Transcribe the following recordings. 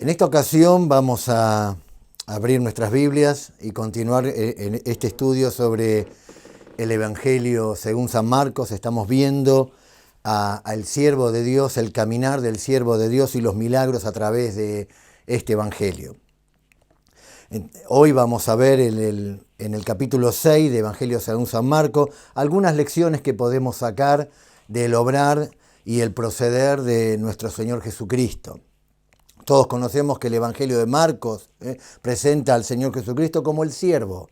En esta ocasión vamos a abrir nuestras Biblias y continuar en este estudio sobre el Evangelio según San Marcos. Estamos viendo al siervo de Dios, el caminar del siervo de Dios y los milagros a través de este Evangelio. Hoy vamos a ver en el capítulo 6 de Evangelio según San Marcos algunas lecciones que podemos sacar del obrar y el proceder de nuestro Señor Jesucristo. Todos conocemos que el Evangelio de Marcos presenta al Señor Jesucristo como el siervo,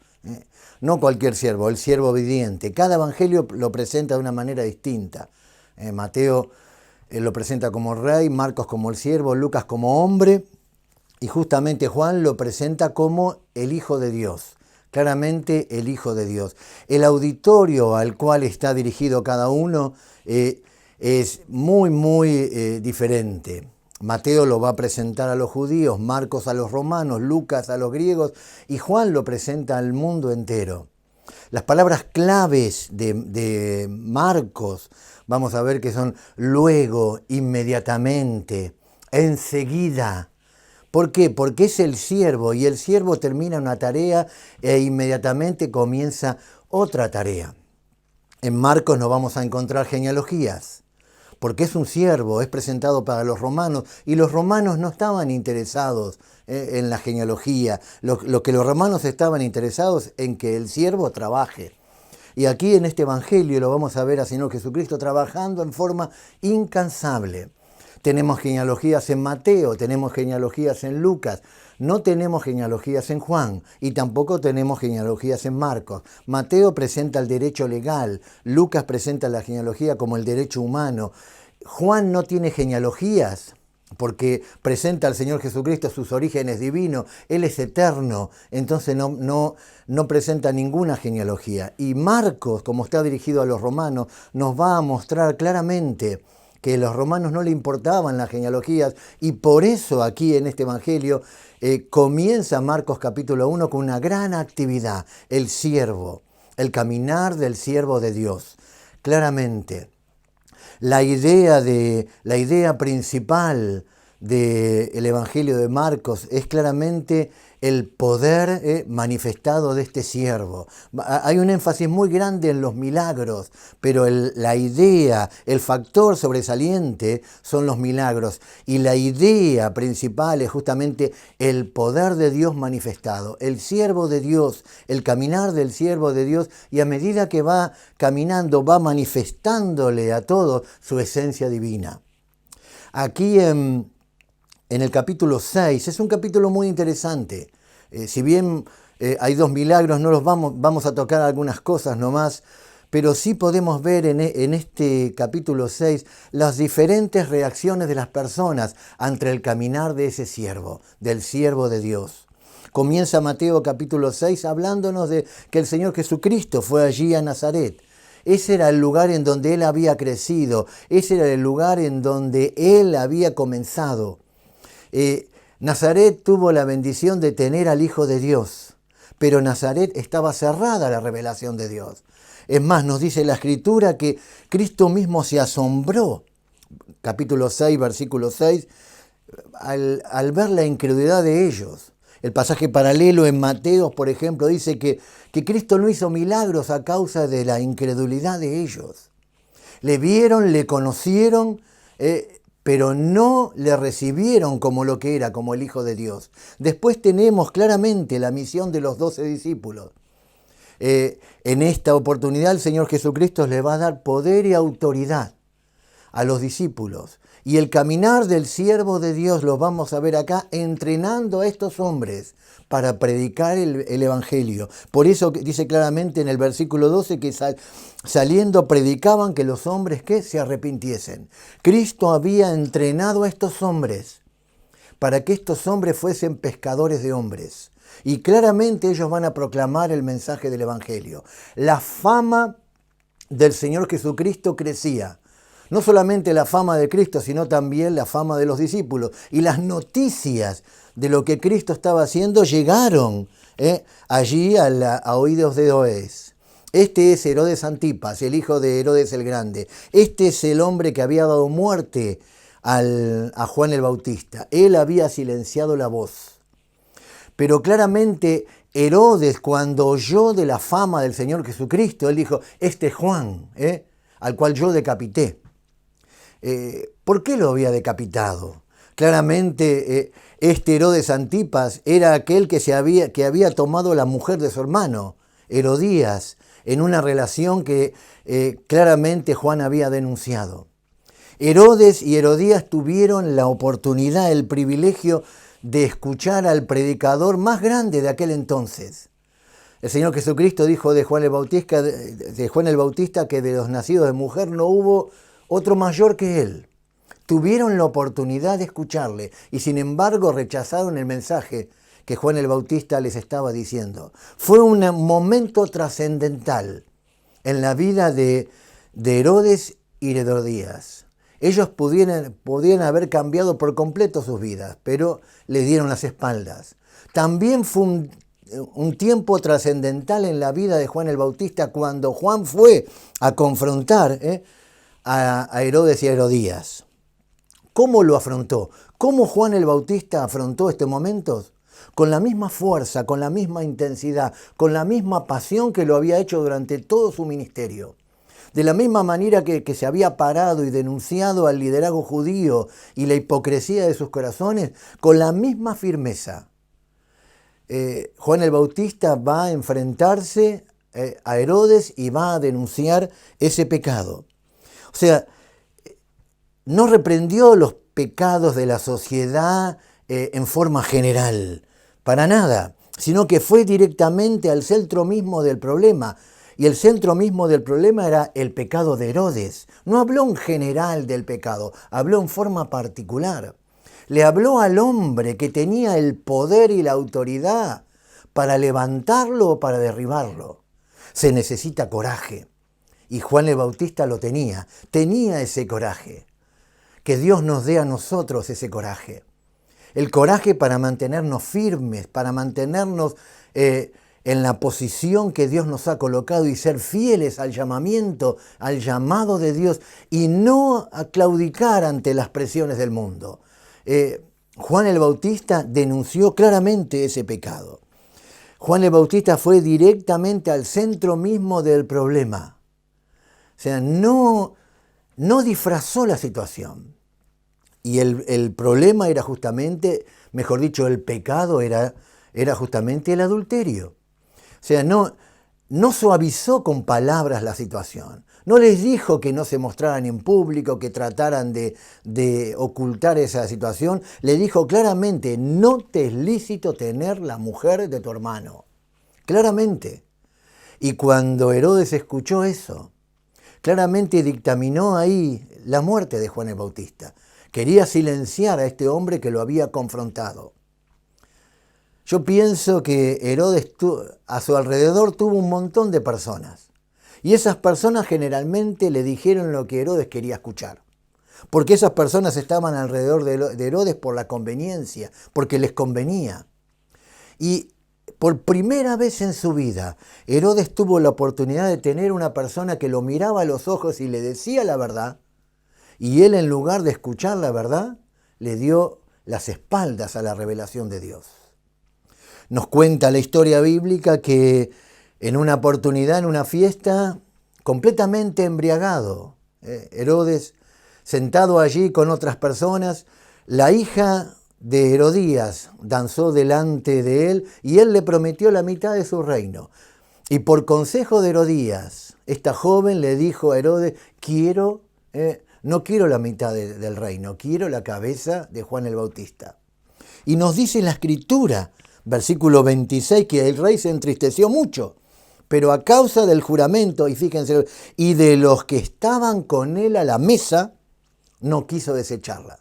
no cualquier siervo, el siervo obediente. Cada evangelio lo presenta de una manera distinta. Mateo lo presenta como rey, Marcos como el siervo, Lucas como hombre y justamente Juan lo presenta como el Hijo de Dios. Claramente el Hijo de Dios. El auditorio al cual está dirigido cada uno es muy diferente. Mateo lo va a presentar a los judíos, Marcos a los romanos, Lucas a los griegos y Juan lo presenta al mundo entero. Las palabras claves de Marcos vamos a ver que son luego, inmediatamente, enseguida. ¿Por qué? Porque es el siervo y el siervo termina una tarea e inmediatamente comienza otra tarea. En Marcos no vamos a encontrar genealogías, porque es un siervo, es presentado para los romanos, y los romanos no estaban interesados en la genealogía. Lo que los romanos estaban interesados en que el siervo trabaje. Y aquí en este evangelio lo vamos a ver al Señor Jesucristo trabajando en forma incansable. Tenemos genealogías en Mateo, tenemos genealogías en Lucas, no tenemos genealogías en Juan y tampoco tenemos genealogías en Marcos. Mateo presenta el derecho legal, Lucas presenta la genealogía como el derecho humano. Juan no tiene genealogías porque presenta al Señor Jesucristo sus orígenes divinos, Él es eterno, entonces no presenta ninguna genealogía. Y Marcos, como está dirigido a los romanos, nos va a mostrar claramente que a los romanos no le importaban las genealogías y por eso aquí en este evangelio comienza Marcos capítulo 1 con una gran actividad, el siervo, el caminar del siervo de Dios. Claramente, la idea principal del evangelio de Marcos es claramente el poder manifestado de este siervo. Hay un énfasis muy grande en los milagros, pero la idea, el factor sobresaliente son los milagros. Y la idea principal es justamente el poder de Dios manifestado, el siervo de Dios, el caminar del siervo de Dios, y a medida que va caminando, va manifestándole a todos su esencia divina. Aquí en el capítulo 6, es un capítulo muy interesante. Si bien hay dos milagros, no los vamos a tocar algunas cosas nomás, pero sí podemos ver en este capítulo 6 las diferentes reacciones de las personas ante el caminar de ese siervo, del siervo de Dios. Comienza Mateo capítulo 6 hablándonos de que el Señor Jesucristo fue allí a Nazaret. Ese era el lugar en donde Él había crecido, ese era el lugar en donde Él había comenzado. Nazaret tuvo la bendición de tener al Hijo de Dios, pero Nazaret estaba cerrada a la revelación de Dios. Es más, nos dice la Escritura que Cristo mismo se asombró, capítulo 6, versículo 6, al ver la incredulidad de ellos. El pasaje paralelo en Mateo, por ejemplo, dice que Cristo no hizo milagros a causa de la incredulidad de ellos. Le vieron, le conocieron, pero no le recibieron como lo que era, como el Hijo de Dios. Después tenemos claramente la misión de los 12 discípulos. En esta oportunidad el Señor Jesucristo le va a dar poder y autoridad a los discípulos. Y el caminar del siervo de Dios lo vamos a ver acá entrenando a estos hombres para predicar el Evangelio. Por eso dice claramente en el versículo 12 que saliendo predicaban que los hombres que se arrepintiesen. Cristo había entrenado a estos hombres para que estos hombres fuesen pescadores de hombres. Y claramente ellos van a proclamar el mensaje del Evangelio. La fama del Señor Jesucristo crecía. No solamente la fama de Cristo, sino también la fama de los discípulos. Y las noticias de lo que Cristo estaba haciendo llegaron allí a oídos de Herodes. Este es Herodes Antipas, el hijo de Herodes el Grande. Este es el hombre que había dado muerte a Juan el Bautista. Él había silenciado la voz. Pero claramente Herodes, cuando oyó de la fama del Señor Jesucristo, él dijo, este es Juan, al cual yo decapité. ¿Por qué lo había decapitado? Claramente este Herodes Antipas era aquel que había tomado la mujer de su hermano, Herodías, en una relación que claramente Juan había denunciado. Herodes y Herodías tuvieron la oportunidad, el privilegio de escuchar al predicador más grande de aquel entonces. El Señor Jesucristo dijo de Juan el Bautista que de los nacidos de mujer no hubo otro mayor que él. Tuvieron la oportunidad de escucharle y sin embargo rechazaron el mensaje que Juan el Bautista les estaba diciendo. Fue un momento trascendental en la vida de Herodes y de Herodías. Ellos podían haber cambiado por completo sus vidas, pero le dieron las espaldas. También fue un tiempo trascendental en la vida de Juan el Bautista cuando Juan fue a confrontar a Herodes y a Herodías. ¿Cómo lo afrontó? ¿Cómo Juan el Bautista afrontó este momento? Con la misma fuerza, con la misma intensidad, con la misma pasión que lo había hecho durante todo su ministerio. De la misma manera que se había parado y denunciado al liderazgo judío y la hipocresía de sus corazones, con la misma firmeza. Juan el Bautista va a enfrentarse a Herodes y va a denunciar ese pecado. O sea, no reprendió los pecados de la sociedad en forma general, para nada, sino que fue directamente al centro mismo del problema. Y el centro mismo del problema era el pecado de Herodes. No habló en general del pecado, habló en forma particular. Le habló al hombre que tenía el poder y la autoridad para levantarlo o para derribarlo. Se necesita coraje. Y Juan el Bautista lo tenía ese coraje. Que Dios nos dé a nosotros ese coraje. El coraje para mantenernos firmes, para mantenernos en la posición que Dios nos ha colocado y ser fieles al llamamiento, al llamado de Dios y no a claudicar ante las presiones del mundo. Juan el Bautista denunció claramente ese pecado. Juan el Bautista fue directamente al centro mismo del problema. O sea, no disfrazó la situación. Y el problema era justamente, mejor dicho, el pecado era justamente el adulterio. O sea, no suavizó con palabras la situación. No les dijo que no se mostraran en público, que trataran de ocultar esa situación. Le dijo claramente, no te es lícito tener la mujer de tu hermano. Claramente. Y cuando Herodes escuchó eso, claramente dictaminó ahí la muerte de Juan el Bautista. Quería silenciar a este hombre que lo había confrontado. Yo pienso que Herodes a su alrededor tuvo un montón de personas. Y esas personas generalmente le dijeron lo que Herodes quería escuchar. Porque esas personas estaban alrededor de Herodes por la conveniencia, porque les convenía. Y por primera vez en su vida, Herodes tuvo la oportunidad de tener una persona que lo miraba a los ojos y le decía la verdad. Y él, en lugar de escuchar la verdad, le dio las espaldas a la revelación de Dios. Nos cuenta la historia bíblica que en una oportunidad, en una fiesta, completamente embriagado, Herodes, sentado allí con otras personas, la hija de Herodías danzó delante de él y él le prometió la mitad de su reino. Y por consejo de Herodías, esta joven le dijo a Herodes, no quiero la mitad del reino, quiero la cabeza de Juan el Bautista. Y nos dice la Escritura, versículo 26, que el rey se entristeció mucho, pero a causa del juramento, y fíjense, y de los que estaban con él a la mesa, no quiso desecharla.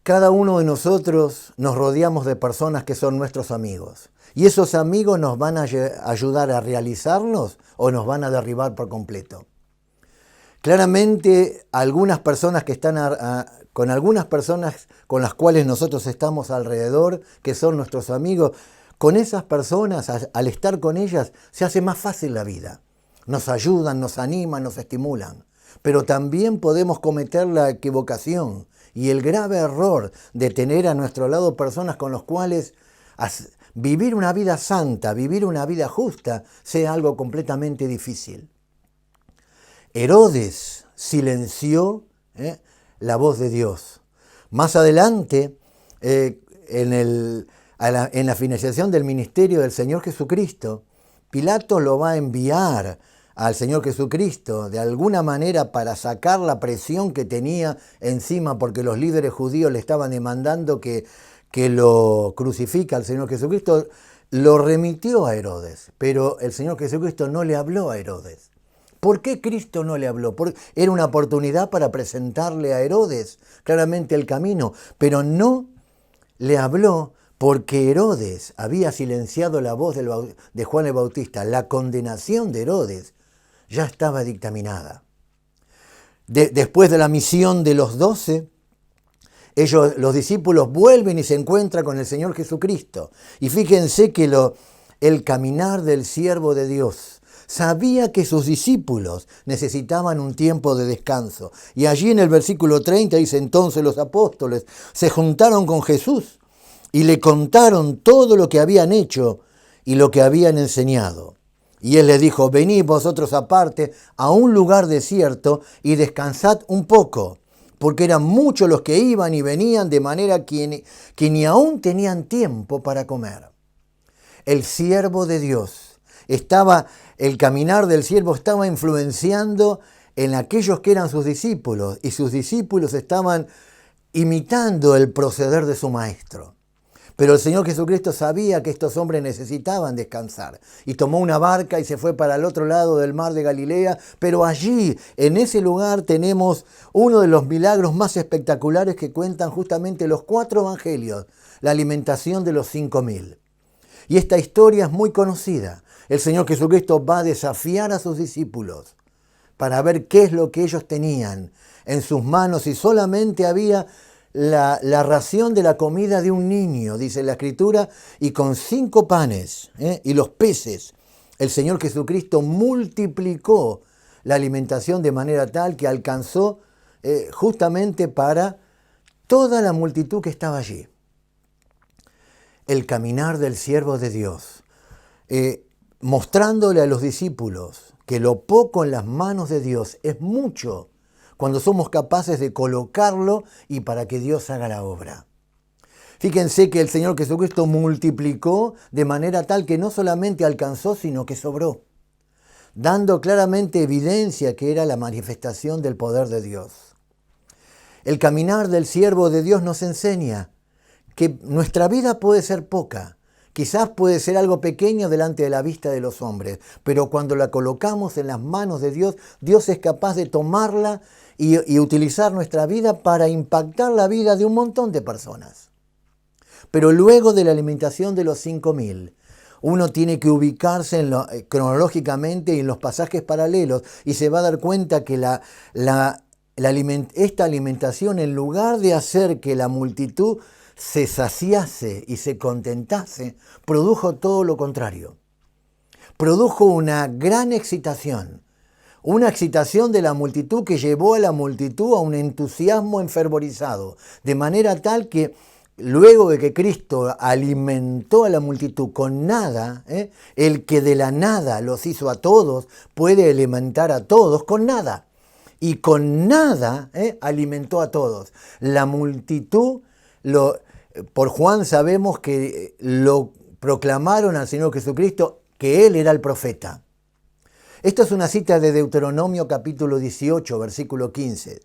Cada uno de nosotros nos rodeamos de personas que son nuestros amigos. ¿Y esos amigos nos van a ayudar a realizarnos o nos van a derribar por completo? Claramente, algunas personas que están con algunas personas con las cuales nosotros estamos alrededor, que son nuestros amigos, con esas personas, al estar con ellas, se hace más fácil la vida. Nos ayudan, nos animan, nos estimulan. pero también podemos cometer la equivocación y el grave error de tener a nuestro lado personas con los cuales vivir una vida santa, vivir una vida justa, sea algo completamente difícil. Herodes silenció la voz de Dios. Más adelante, en la finalización del ministerio del Señor Jesucristo, Pilato lo va a enviar al Señor Jesucristo de alguna manera para sacar la presión que tenía encima, porque los líderes judíos le estaban demandando que lo crucifica al Señor Jesucristo. Lo remitió a Herodes, pero el Señor Jesucristo no le habló a Herodes. ¿Por qué Cristo no le habló? Porque era una oportunidad para presentarle a Herodes claramente el camino, pero no le habló porque Herodes había silenciado la voz de Juan el Bautista. La condenación de Herodes ya estaba dictaminada. Después de la misión de los 12, los discípulos vuelven y se encuentran con el Señor Jesucristo. Y fíjense que el caminar del siervo de Dios sabía que sus discípulos necesitaban un tiempo de descanso. Y allí en el versículo 30 dice: entonces los apóstoles se juntaron con Jesús y le contaron todo lo que habían hecho y lo que habían enseñado. Y él les dijo: venid vosotros aparte a un lugar desierto y descansad un poco, porque eran muchos los que iban y venían, de manera que ni aún tenían tiempo para comer. El siervo de Dios el caminar del siervo estaba influenciando en aquellos que eran sus discípulos, y sus discípulos estaban imitando el proceder de su maestro. Pero el Señor Jesucristo sabía que estos hombres necesitaban descansar y tomó una barca y se fue para el otro lado del mar de Galilea. Pero allí, en ese lugar, tenemos uno de los milagros más espectaculares que cuentan justamente los 4 evangelios: la alimentación de los 5.000. Y esta historia es muy conocida. El Señor Jesucristo va a desafiar a sus discípulos para ver qué es lo que ellos tenían en sus manos, y solamente había la ración de la comida de un niño, dice la Escritura, y con 5 panes y los peces, el Señor Jesucristo multiplicó la alimentación de manera tal que alcanzó justamente para toda la multitud que estaba allí. El caminar del siervo de Dios, mostrándole a los discípulos que lo poco en las manos de Dios es mucho cuando somos capaces de colocarlo y para que Dios haga la obra. Fíjense que el Señor Jesucristo multiplicó de manera tal que no solamente alcanzó, sino que sobró, dando claramente evidencia que era la manifestación del poder de Dios. El caminar del siervo de Dios nos enseña que nuestra vida puede ser poca, quizás puede ser algo pequeño delante de la vista de los hombres, pero cuando la colocamos en las manos de Dios, Dios es capaz de tomarla y utilizar nuestra vida para impactar la vida de un montón de personas. Pero luego de la alimentación de los 5.000, uno tiene que ubicarse cronológicamente en los pasajes paralelos y se va a dar cuenta que esta alimentación, en lugar de hacer que la multitud se saciase y se contentase, produjo todo lo contrario. Produjo una gran excitación. Una excitación de la multitud que llevó a la multitud a un entusiasmo enfervorizado, de manera tal que luego de que Cristo alimentó a la multitud con nada, el que de la nada los hizo a todos, puede alimentar a todos con nada. Y con nada alimentó a todos. La multitud, por Juan sabemos que lo proclamaron al Señor Jesucristo, que Él era el profeta. Esto es una cita de Deuteronomio capítulo 18, versículo 15.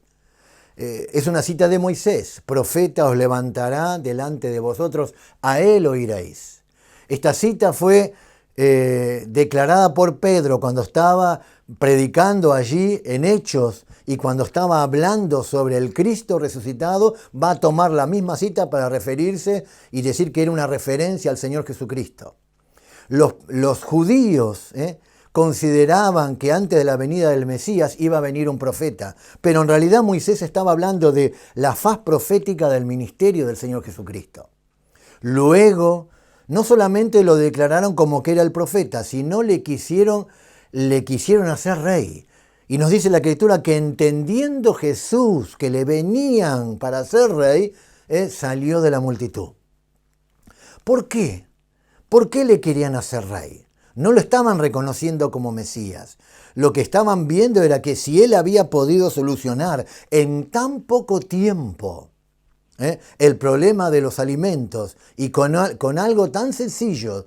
Es una cita de Moisés: profeta os levantará delante de vosotros, a él oiréis. Esta cita fue declarada por Pedro cuando estaba predicando allí en Hechos, y cuando estaba hablando sobre el Cristo resucitado, va a tomar la misma cita para referirse y decir que era una referencia al Señor Jesucristo. Los judíos consideraban que antes de la venida del Mesías iba a venir un profeta, pero en realidad Moisés estaba hablando de la faz profética del ministerio del Señor Jesucristo. Luego, no solamente lo declararon como que era el profeta, sino le quisieron hacer rey. Y nos dice la Escritura que entendiendo Jesús que le venían para ser rey, salió de la multitud. ¿Por qué? ¿Por qué le querían hacer rey? No lo estaban reconociendo como Mesías. Lo que estaban viendo era que si él había podido solucionar en tan poco tiempo el problema de los alimentos y con algo tan sencillo,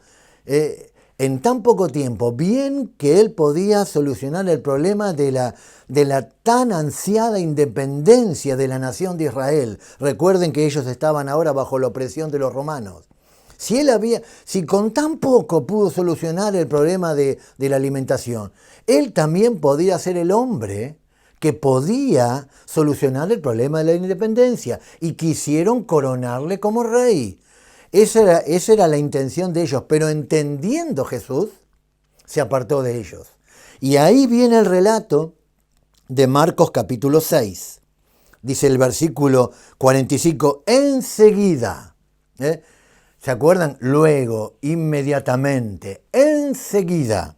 en tan poco tiempo, bien que él podía solucionar el problema de la tan ansiada independencia de la nación de Israel. Recuerden que ellos estaban ahora bajo la opresión de los romanos. Si con tan poco pudo solucionar el problema de la alimentación, él también podía ser el hombre que podía solucionar el problema de la independencia, y quisieron coronarle como rey. Esa era la intención de ellos, pero entendiendo Jesús, se apartó de ellos. Y ahí viene el relato de Marcos capítulo 6. Dice el versículo 45, enseguida, ¿se acuerdan? Luego, inmediatamente, enseguida.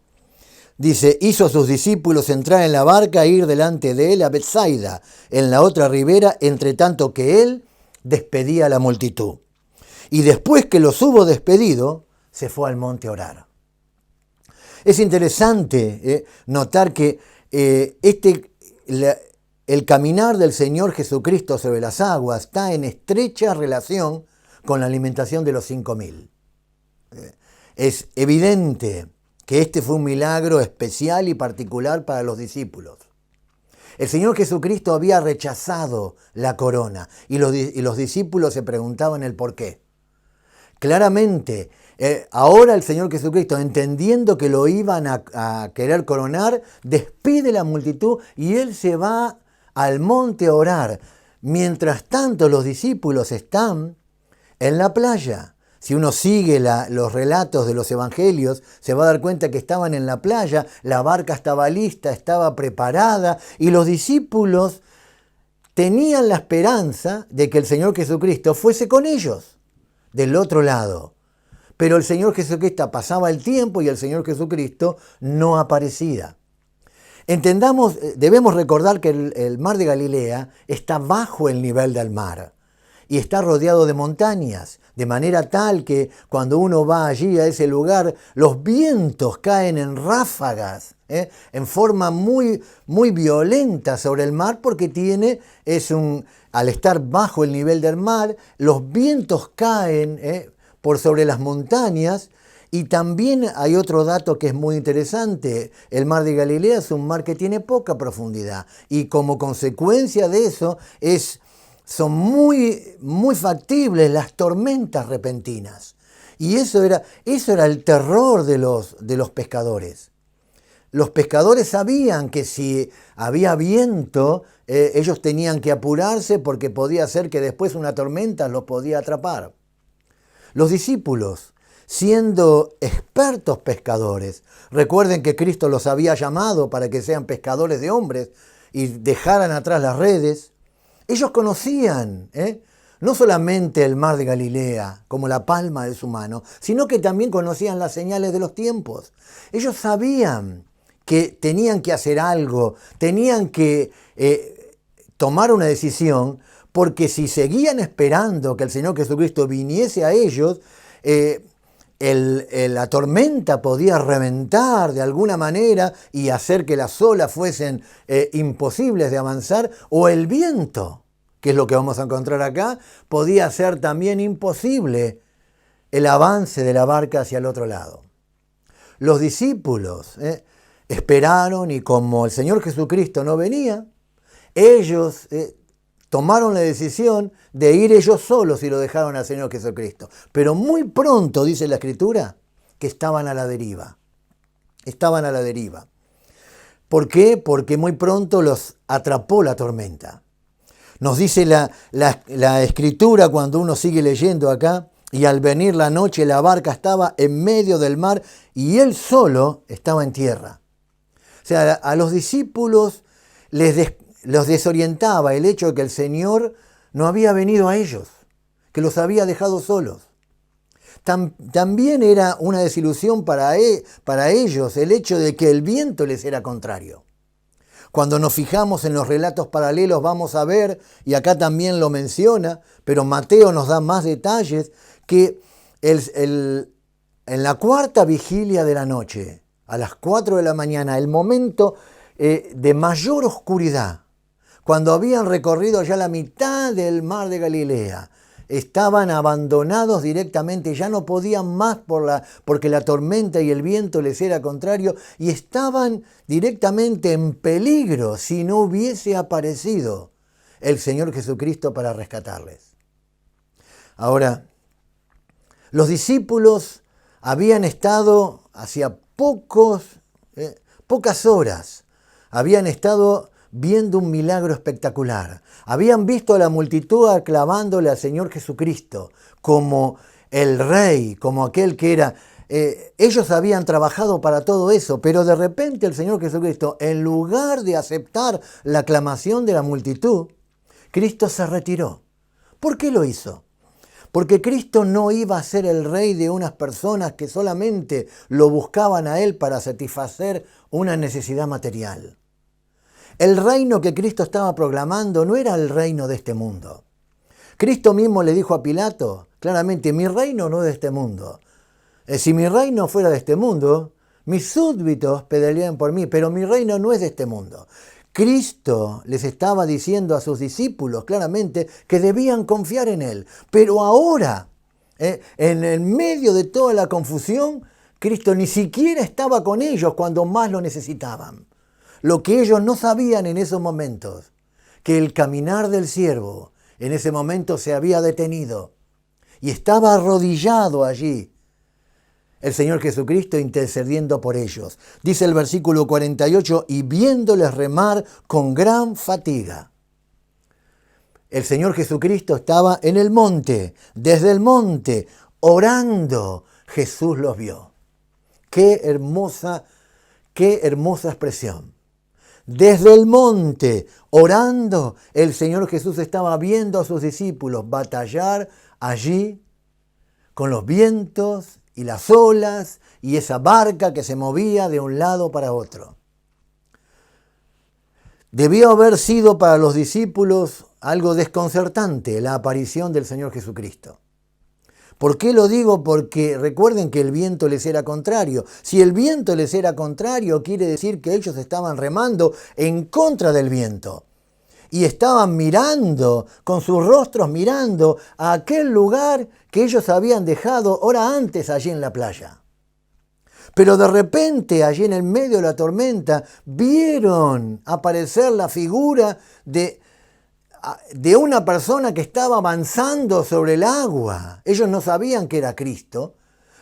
Dice, hizo a sus discípulos entrar en la barca e ir delante de él a Betsaida, en la otra ribera, entre tanto que él despedía a la multitud. Y después que los hubo despedido, se fue al monte a orar. Es interesante notar que el caminar del Señor Jesucristo sobre las aguas está en estrecha relación con la alimentación de los 5.000. Es evidente que este fue un milagro especial y particular para los discípulos. El Señor Jesucristo había rechazado la corona y los discípulos se preguntaban el por qué. Claramente, ahora el Señor Jesucristo, entendiendo que lo iban a querer coronar, despide la multitud y Él se va al monte a orar. Mientras tanto, los discípulos están en la playa. Si uno sigue los relatos de los evangelios, se va a dar cuenta que estaban en la playa, la barca estaba lista, estaba preparada, y los discípulos tenían la esperanza de que el Señor Jesucristo fuese con ellos, del otro lado. Pero el Señor Jesucristo pasaba el tiempo y el Señor Jesucristo no aparecía. Entendamos, debemos recordar que el mar de Galilea está bajo el nivel del mar y está rodeado de montañas, de manera tal que cuando uno va allí a ese lugar, los vientos caen en ráfagas, en forma muy, muy violenta sobre el mar, porque al estar bajo el nivel del mar, los vientos caen por sobre las montañas. Y también hay otro dato que es muy interesante: el mar de Galilea es un mar que tiene poca profundidad, y como consecuencia de eso son muy, muy factibles las tormentas repentinas. Y eso era el terror de los pescadores. Los pescadores sabían que si había viento, ellos tenían que apurarse, porque podía ser que después una tormenta los podía atrapar. Los discípulos, siendo expertos pescadores, recuerden que Cristo los había llamado para que sean pescadores de hombres y dejaran atrás las redes. Ellos conocían no solamente el mar de Galilea como la palma de su mano, sino que también conocían las señales de los tiempos. Ellos sabían que tenían que hacer algo, tenían que tomar una decisión, porque si seguían esperando que el Señor Jesucristo viniese a ellos, la tormenta podía reventar de alguna manera y hacer que las olas fuesen imposibles de avanzar, o el viento, que es lo que vamos a encontrar acá, podía hacer también imposible el avance de la barca hacia el otro lado. Los discípulos esperaron, y como el Señor Jesucristo no venía, ellos tomaron la decisión de ir ellos solos y lo dejaron al Señor Jesucristo. Pero muy pronto, dice la Escritura, que estaban a la deriva. Estaban a la deriva. ¿Por qué? Porque muy pronto los atrapó la tormenta. Nos dice la Escritura, cuando uno sigue leyendo acá: y al venir la noche la barca estaba en medio del mar y él solo estaba en tierra. O sea, a los discípulos los desorientaba el hecho de que el Señor no había venido a ellos, que los había dejado solos. También era una desilusión para ellos el hecho de que el viento les era contrario. Cuando nos fijamos en los relatos paralelos vamos a ver, y acá también lo menciona, pero Mateo nos da más detalles, que en la cuarta vigilia de la noche, a las 4 de la mañana, el momento de mayor oscuridad, cuando habían recorrido ya la mitad del mar de Galilea, estaban abandonados directamente, ya no podían más porque la tormenta y el viento les era contrario, y estaban directamente en peligro si no hubiese aparecido el Señor Jesucristo para rescatarles. Ahora, los discípulos habían estado hacía pocas horas, habían estado viendo un milagro espectacular. Habían visto a la multitud aclamándole al Señor Jesucristo como el Rey, como aquel que era. Ellos habían trabajado para todo eso, pero de repente el Señor Jesucristo, en lugar de aceptar la aclamación de la multitud, Cristo se retiró. ¿Por qué lo hizo? Porque Cristo no iba a ser el Rey de unas personas que solamente lo buscaban a Él para satisfacer una necesidad material. El reino que Cristo estaba proclamando no era el reino de este mundo. Cristo mismo le dijo a Pilato, claramente, mi reino no es de este mundo. Si mi reino fuera de este mundo, mis súbditos pelearían por mí, pero mi reino no es de este mundo. Cristo les estaba diciendo a sus discípulos claramente que debían confiar en Él. Pero ahora, en el medio de toda la confusión, Cristo ni siquiera estaba con ellos cuando más lo necesitaban. Lo que ellos no sabían en esos momentos, que el caminar del siervo en ese momento se había detenido y estaba arrodillado allí el Señor Jesucristo intercediendo por ellos. Dice el versículo 48, y viéndoles remar con gran fatiga. El Señor Jesucristo estaba en el monte, desde el monte, orando. Jesús los vio. Qué hermosa expresión. Desde el monte, orando, el Señor Jesús estaba viendo a sus discípulos batallar allí con los vientos y las olas y esa barca que se movía de un lado para otro. Debió haber sido para los discípulos algo desconcertante la aparición del Señor Jesucristo. ¿Por qué lo digo? Porque recuerden que el viento les era contrario. Si el viento les era contrario, quiere decir que ellos estaban remando en contra del viento. Y estaban mirando, con sus rostros mirando a aquel lugar que ellos habían dejado hora antes allí en la playa. Pero de repente, allí en el medio de la tormenta, vieron aparecer la figura de una persona que estaba avanzando sobre el agua. Ellos no sabían que era Cristo,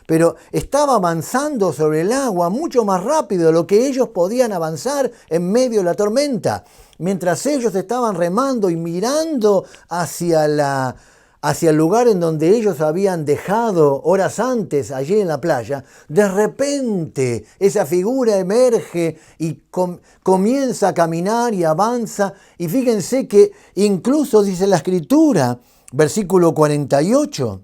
pero estaba avanzando sobre el agua mucho más rápido de lo que ellos podían avanzar en medio de la tormenta. Mientras ellos estaban remando y mirando hacia el lugar en donde ellos habían dejado horas antes, allí en la playa, de repente esa figura emerge y comienza a caminar y avanza. Y fíjense que incluso dice la Escritura, versículo 48,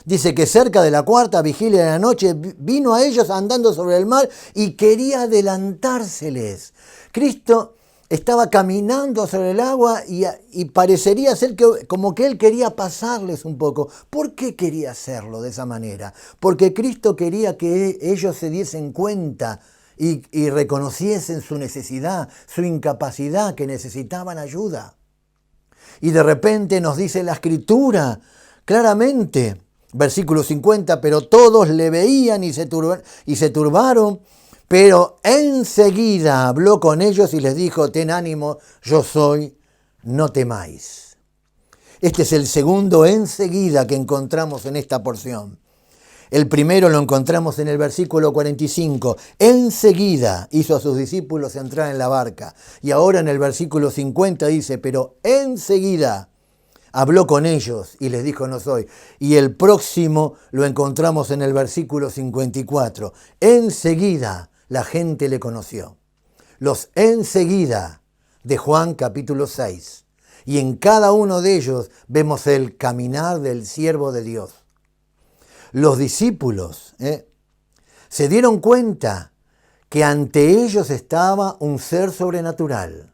dice que cerca de la cuarta vigilia de la noche vino a ellos andando sobre el mar y quería adelantárseles. Cristo estaba caminando sobre el agua y parecería ser como que Él quería pasarles un poco. ¿Por qué quería hacerlo de esa manera? Porque Cristo quería que ellos se diesen cuenta y reconociesen su necesidad, su incapacidad, que necesitaban ayuda. Y de repente nos dice la Escritura claramente, versículo 50, pero todos le veían y se turbaron. Pero enseguida habló con ellos y les dijo, ten ánimo, yo soy, no temáis. Este es el segundo enseguida que encontramos en esta porción. El primero lo encontramos en el versículo 45. Enseguida hizo a sus discípulos entrar en la barca. Y ahora en el versículo 50 dice, pero enseguida habló con ellos y les dijo, no soy. Y el próximo lo encontramos en el versículo 54. Enseguida la gente le conoció. Los enseguida de Juan capítulo 6. Y en cada uno de ellos vemos el caminar del siervo de Dios. Los discípulos se dieron cuenta que ante ellos estaba un ser sobrenatural.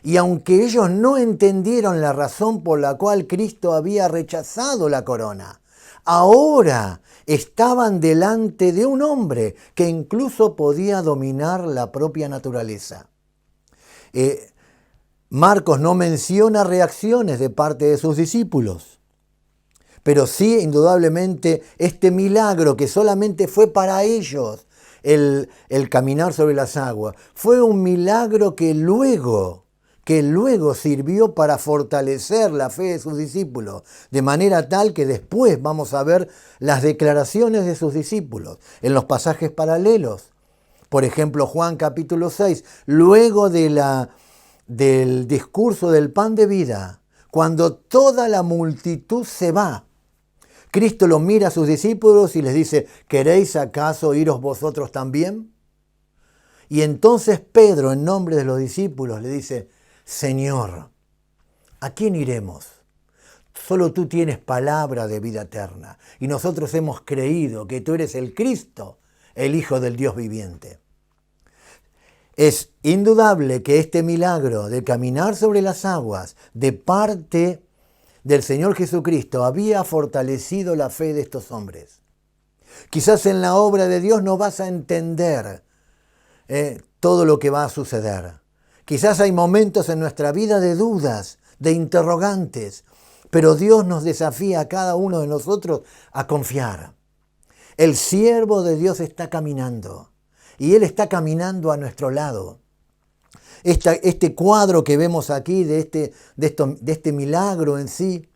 Y aunque ellos no entendieron la razón por la cual Cristo había rechazado la corona, ahora estaban delante de un hombre que incluso podía dominar la propia naturaleza. Marcos no menciona reacciones de parte de sus discípulos, pero sí, indudablemente, este milagro que solamente fue para ellos, el caminar sobre las aguas, fue un milagro que luego sirvió para fortalecer la fe de sus discípulos, de manera tal que después vamos a ver las declaraciones de sus discípulos en los pasajes paralelos. Por ejemplo, Juan capítulo 6, luego del discurso del pan de vida, cuando toda la multitud se va, Cristo los mira a sus discípulos y les dice, ¿queréis acaso iros vosotros también? Y entonces Pedro, en nombre de los discípulos, le dice, Señor, ¿a quién iremos? Solo tú tienes palabra de vida eterna y nosotros hemos creído que tú eres el Cristo, el Hijo del Dios viviente. Es indudable que este milagro de caminar sobre las aguas de parte del Señor Jesucristo había fortalecido la fe de estos hombres. Quizás en la obra de Dios no vas a entender todo lo que va a suceder. Quizás hay momentos en nuestra vida de dudas, de interrogantes, pero Dios nos desafía a cada uno de nosotros a confiar. El siervo de Dios está caminando y Él está caminando a nuestro lado. Este cuadro que vemos aquí de este milagro en sí,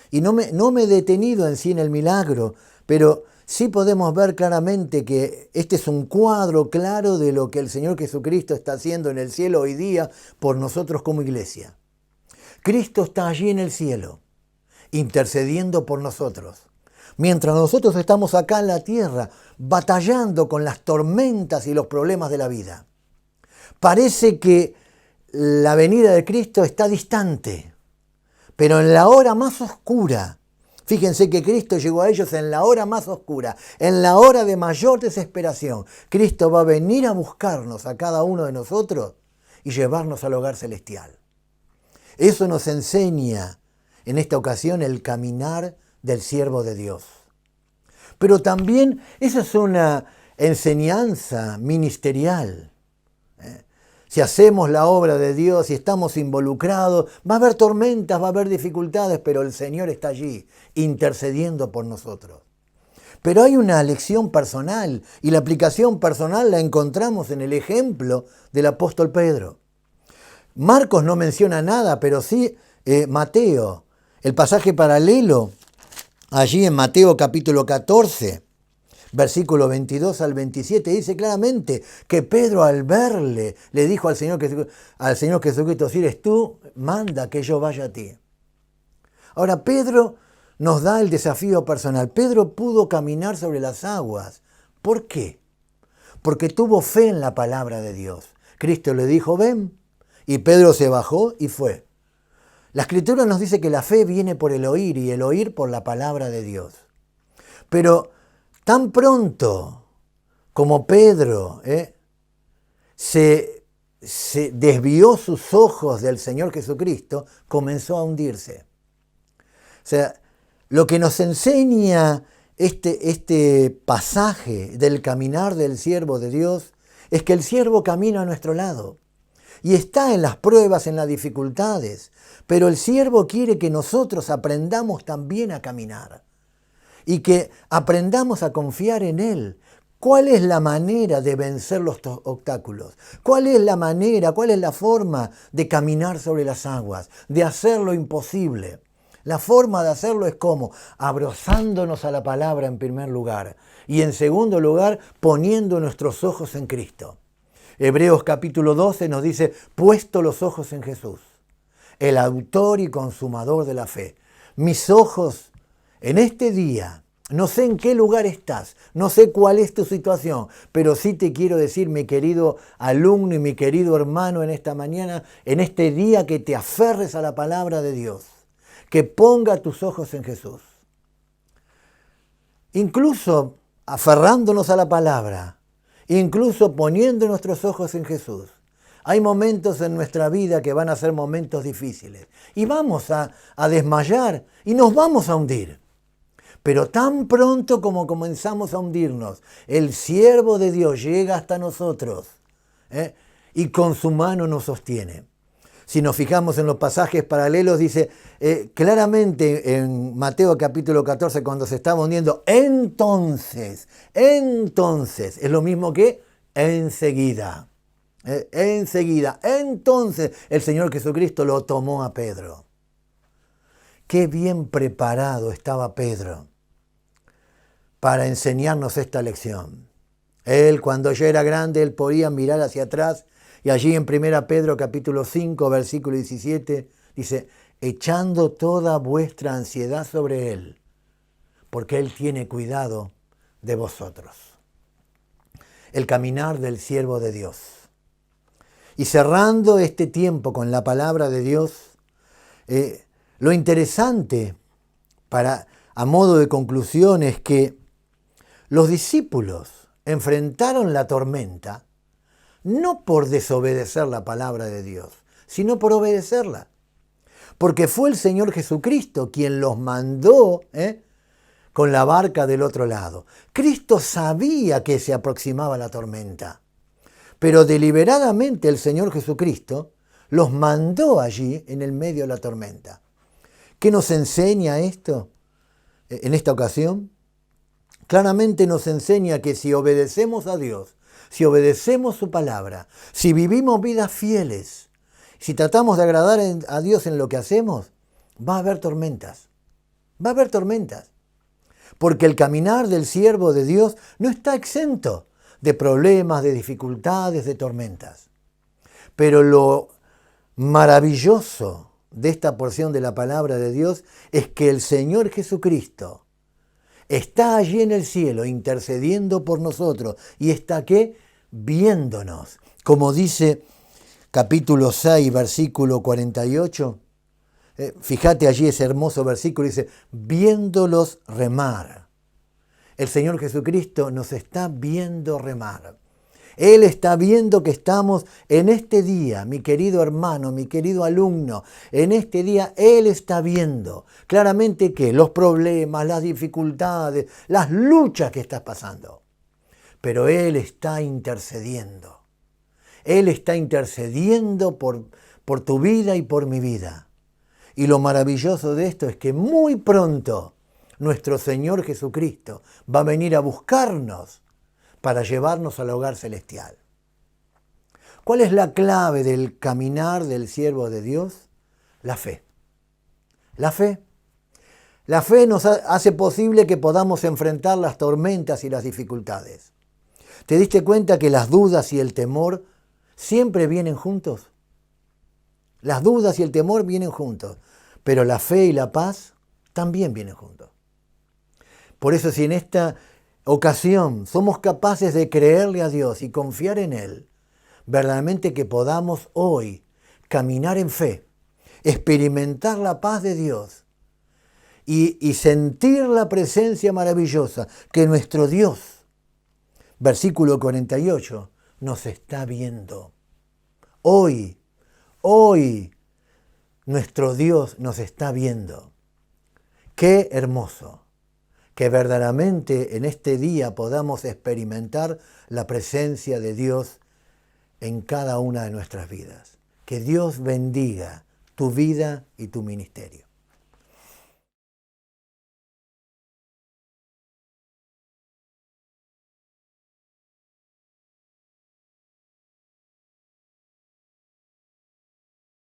y no me he detenido en sí en el milagro, pero sí podemos ver claramente que este es un cuadro claro de lo que el Señor Jesucristo está haciendo en el cielo hoy día por nosotros como iglesia. Cristo está allí en el cielo, intercediendo por nosotros. Mientras nosotros estamos acá en la tierra, batallando con las tormentas y los problemas de la vida. Parece que la venida de Cristo está distante, pero en la hora más oscura, fíjense que Cristo llegó a ellos en la hora más oscura, en la hora de mayor desesperación. Cristo va a venir a buscarnos a cada uno de nosotros y llevarnos al hogar celestial. Eso nos enseña en esta ocasión el caminar del siervo de Dios. Pero también esa es una enseñanza ministerial. Si hacemos la obra de Dios y estamos involucrados, va a haber tormentas, va a haber dificultades, pero el Señor está allí, intercediendo por nosotros. Pero hay una lección personal, y la aplicación personal la encontramos en el ejemplo del apóstol Pedro. Marcos no menciona nada, pero sí Mateo. El pasaje paralelo, allí en Mateo capítulo 14, versículo 22 al 27, dice claramente que Pedro al verle le dijo al Señor Jesucristo, si eres tú, manda que yo vaya a ti. Ahora Pedro nos da el desafío personal. Pedro pudo caminar sobre las aguas. ¿Por qué? Porque tuvo fe en la palabra de Dios. Cristo le dijo, ven, y Pedro se bajó y fue. La Escritura nos dice que la fe viene por el oír y el oír por la palabra de Dios. Pero tan pronto como Pedro se desvió sus ojos del Señor Jesucristo, comenzó a hundirse. O sea, lo que nos enseña este pasaje del caminar del siervo de Dios es que el siervo camina a nuestro lado y está en las pruebas, en las dificultades, pero el siervo quiere que nosotros aprendamos también a caminar y que aprendamos a confiar en Él. ¿Cuál es la manera de vencer los obstáculos? ¿Cuál es la manera, cuál es la forma de caminar sobre las aguas, de hacer lo imposible? La forma de hacerlo es ¿cómo? Abrazándonos a la palabra en primer lugar y en segundo lugar poniendo nuestros ojos en Cristo. Hebreos capítulo 12 nos dice, puesto los ojos en Jesús, el autor y consumador de la fe. Mis ojos en este día, no sé en qué lugar estás, no sé cuál es tu situación, pero sí te quiero decir, mi querido alumno y mi querido hermano en esta mañana, en este día que te aferres a la palabra de Dios, que ponga tus ojos en Jesús. Incluso aferrándonos a la palabra incluso poniendo nuestros ojos en Jesús. Hay momentos en nuestra vida que van a ser momentos difíciles y vamos a desmayar y nos vamos a hundir. Pero tan pronto como comenzamos a hundirnos, el siervo de Dios llega hasta nosotros, y con su mano nos sostiene. Si nos fijamos en los pasajes paralelos, dice claramente en Mateo capítulo 14, cuando se está hundiendo, entonces, es lo mismo que enseguida. Entonces el Señor Jesucristo lo tomó a Pedro. Qué bien preparado estaba Pedro para enseñarnos esta lección. Él, cuando ya era grande, él podía mirar hacia atrás y allí en 1 Pedro capítulo 5, versículo 17, dice, echando toda vuestra ansiedad sobre Él, porque Él tiene cuidado de vosotros. El caminar del siervo de Dios. Y cerrando este tiempo con la palabra de Dios, lo interesante a modo de conclusión es que los discípulos enfrentaron la tormenta no por desobedecer la palabra de Dios, sino por obedecerla. Porque fue el Señor Jesucristo quien los mandó con la barca del otro lado. Cristo sabía que se aproximaba la tormenta, pero deliberadamente el Señor Jesucristo los mandó allí en el medio de la tormenta. ¿Qué nos enseña esto en esta ocasión? Claramente nos enseña que si obedecemos a Dios, si obedecemos su palabra, si vivimos vidas fieles, si tratamos de agradar a Dios en lo que hacemos, va a haber tormentas. Va a haber tormentas. Porque el caminar del siervo de Dios no está exento de problemas, de dificultades, de tormentas. Pero lo maravilloso de esta porción de la palabra de Dios es que el Señor Jesucristo está allí en el cielo intercediendo por nosotros y está ¿qué? Viéndonos. Como dice capítulo 6, versículo 48. Fíjate allí ese hermoso versículo, dice, viéndolos remar. El Señor Jesucristo nos está viendo remar. Él está viendo que estamos en este día, mi querido hermano, mi querido alumno, en este día Él está viendo claramente que los problemas, las dificultades, las luchas que estás pasando. Pero Él está intercediendo. Él está intercediendo por tu vida y por mi vida. Y lo maravilloso de esto es que muy pronto nuestro Señor Jesucristo va a venir a buscarnos para llevarnos al hogar celestial. ¿Cuál es la clave del caminar del siervo de Dios? La fe. La fe. La fe nos hace posible que podamos enfrentar las tormentas y las dificultades. ¿Te diste cuenta que las dudas y el temor siempre vienen juntos? Las dudas y el temor vienen juntos, pero la fe y la paz también vienen juntos. Por eso, si en esta ocasión somos capaces de creerle a Dios y confiar en Él, verdaderamente que podamos hoy caminar en fe, experimentar la paz de Dios y sentir la presencia maravillosa que nuestro Dios, versículo 48, nos está viendo. Hoy, nuestro Dios nos está viendo. Qué hermoso que verdaderamente en este día podamos experimentar la presencia de Dios en cada una de nuestras vidas. Que Dios bendiga tu vida y tu ministerio.